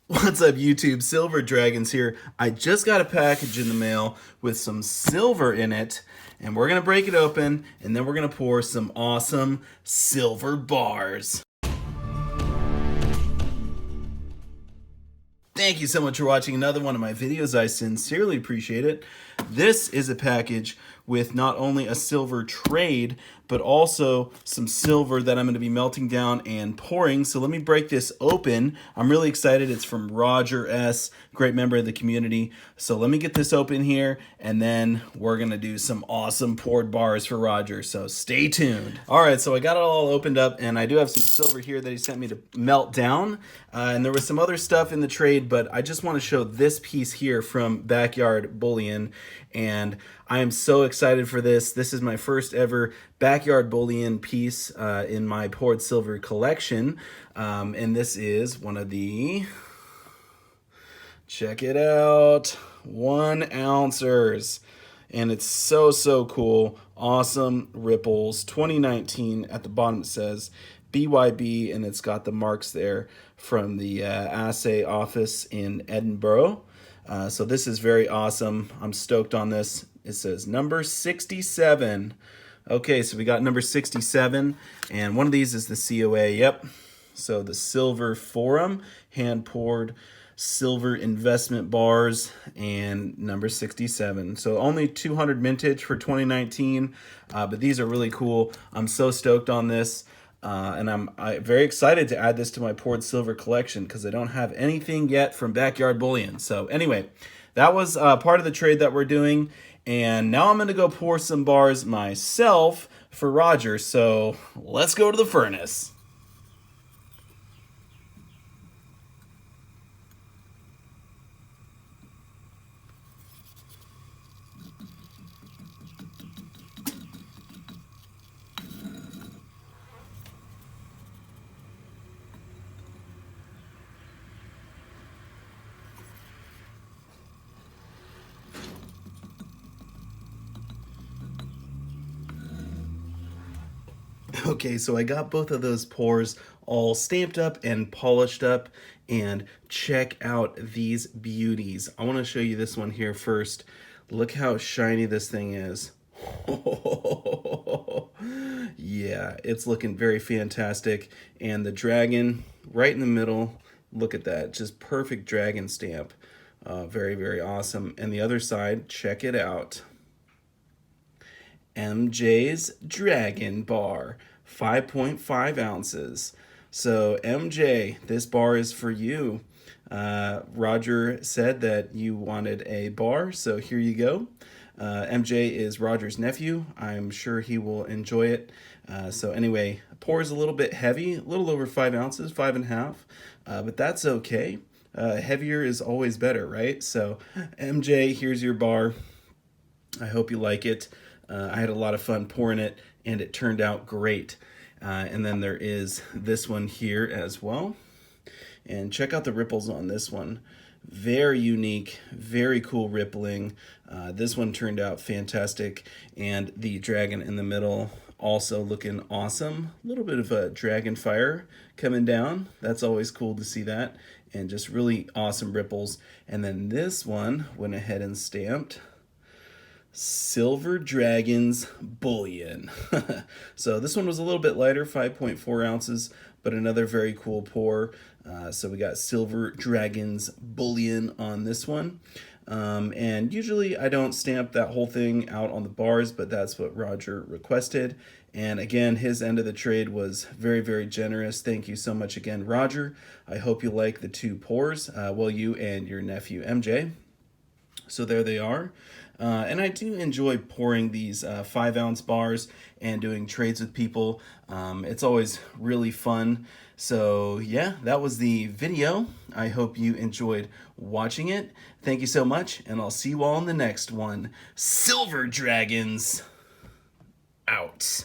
What's up, YouTube? Silver Dragons here. I just got a package in the mail with some silver in it, and we're going to break it open, and then we're going to pour some awesome silver bars. Thank you so much for watching another one of my videos. I sincerely appreciate it. This is a package with not only a silver trade, but also some silver that I'm going to be melting down and pouring. So let me break this open. I'm really excited. It's from Roger S., great member of the community. So let me get this open here, and then we're going to do some awesome poured bars for Roger. So stay tuned. All right, so I got it all opened up, and I do have some silver here that he sent me to melt down. And there was some other stuff in the trade, but I just want to show this piece here from Backyard Bullion. And I am so excited for this. This is my first ever Backyard Bullion piece in my poured silver collection. And this is one of the, check it out, 1 ouncers. And it's so cool. Awesome ripples. 2019 at the bottom it says BYB, and it's got the marks there from the assay office in Edinburgh. So this is very awesome. I'm stoked on this. It says number 67. Okay, so we got number 67, and one of these is the COA. Yep. So the Silver Forum, hand-poured silver investment bars, and number 67. So only 200 mintage for 2019, but these are really cool. I'm so stoked on this. And I'm very excited to add this to my poured silver collection because I don't have anything yet from Backyard Bullion. So anyway, that was part of the trade that we're doing. And now I'm going to go pour some bars myself for Roger. So let's go to the furnace. Okay, so I got both of those pours all stamped up and polished up, and check out these beauties. I want to show you this one here first. Look how shiny this thing is. Yeah, it's looking very fantastic. And the dragon right in the middle, look at that, just perfect dragon stamp. Very awesome. And the other side, check it out. MJ's Dragon Bar, 5.5 ounces. So MJ, this bar is for you. Roger said that you wanted a bar, so here you go. MJ is Roger's nephew. I'm sure he will enjoy it. So anyway, pours a little bit heavy, a little over 5 ounces, 5.5, but that's okay. Heavier is always better, right? So MJ, here's your bar. I hope you like it. I had a lot of fun pouring it, and it turned out great. And then there is this one here as well. And check out the ripples on this one. Very unique, very cool rippling. This one turned out fantastic. And the dragon in the middle also looking awesome. A little bit of a dragon fire coming down. That's always cool to see that. And just really awesome ripples. And then this one went ahead and stamped Silver Dragons Bullion. So this one was a little bit lighter, 5.4 ounces, but another very cool pour. So we got Silver Dragons Bullion on this one. And usually I don't stamp that whole thing out on the bars, but that's what Roger requested. And again, his end of the trade was very generous. Thank you so much again, Roger. I hope you like the 2 pours, well, you and your nephew, MJ. So there they are. And I do enjoy pouring these 5-ounce bars and doing trades with people. It's always really fun. So yeah, that was the video. I hope you enjoyed watching it. Thank you so much, and I'll see you all in the next one. Silver Dragons out.